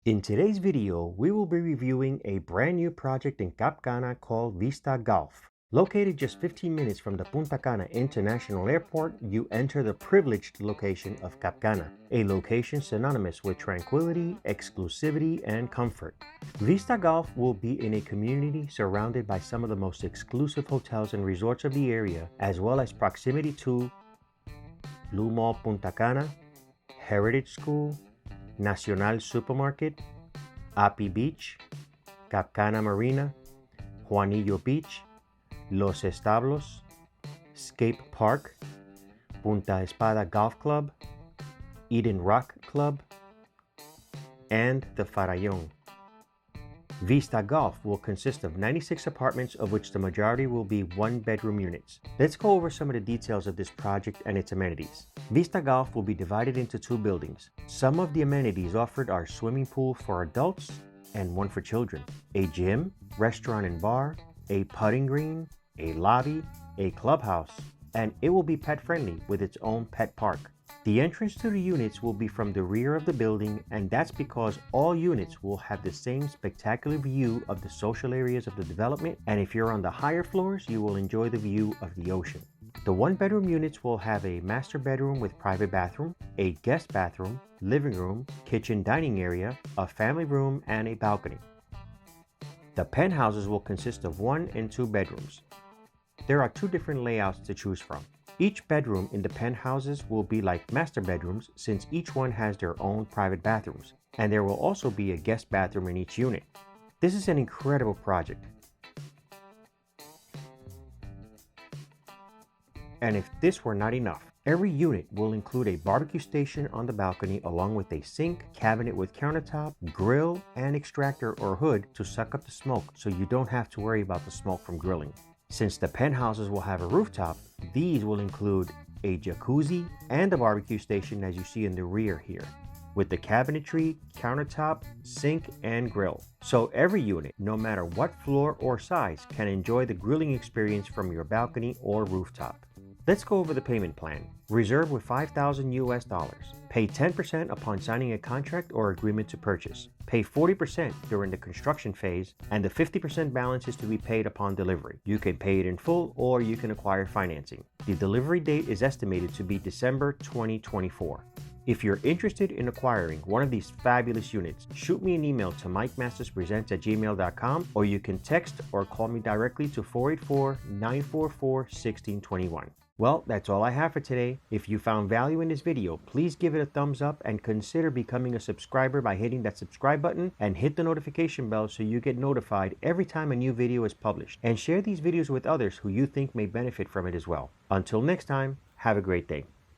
In today's video, we will be reviewing a brand new project in Cana called Vista Golf. Located just 15 minutes from the Punta Cana International Airport, you enter the privileged location of Cana, a location synonymous with tranquility, exclusivity, and comfort. Vista Golf will be in a community surrounded by some of the most exclusive hotels and resorts of the area, as well as proximity to Blue Mall Punta Cana, Heritage School, Nacional Supermarket, Api Beach, Cana Marina, Juanillo Beach, Los Establos, Scape Park, Punta Espada Golf Club, Eden Rock Club, and the Farallon. Vista Golf will consist of 96 apartments, of which the majority will be one-bedroom units. Let's go over some of the details of this project and its amenities. Vista Golf will be divided into two buildings. Some of the amenities offered are swimming pool for adults and one for children, a gym, restaurant and bar, a putting green, a lobby, a clubhouse, and it will be pet-friendly with its own pet park. The entrance to the units will be from the rear of the building, and that's because all units will have the same spectacular view of the social areas of the development, and if you're on the higher floors, you will enjoy the view of the ocean. The one-bedroom units will have a master bedroom with private bathroom, a guest bathroom, living room, kitchen dining area, a family room, and a balcony. The penthouses will consist of 1 and 2 bedrooms. There are 2 different layouts to choose from. Each bedroom in the penthouses will be like master bedrooms since each one has their own private bathrooms, and there will also be a guest bathroom in each unit. This is an incredible project. And if this were not enough, every unit will include a barbecue station on the balcony along with a sink, cabinet with countertop, grill, and extractor or hood to suck up the smoke so you don't have to worry about the smoke from grilling. Since the penthouses will have a rooftop, these will include a jacuzzi and a barbecue station as you see in the rear here, with the cabinetry, countertop, sink, and grill. So every unit, no matter what floor or size, can enjoy the grilling experience from your balcony or rooftop. Let's go over the payment plan. Reserve with $5,000 US. Pay 10% upon signing a contract or agreement to purchase. Pay 40% during the construction phase, and the 50% balance is to be paid upon delivery. You can pay it in full or you can acquire financing. The delivery date is estimated to be December 2024. If you're interested in acquiring one of these fabulous units, shoot me an email to mikemasterspresents@gmail.com, or you can text or call me directly to 484-944-1621. Well, that's all I have for today. If you found value in this video, please give it a thumbs up and consider becoming a subscriber by hitting that subscribe button and hit the notification bell so you get notified every time a new video is published. And share these videos with others who you think may benefit from it as well. Until next time, have a great day.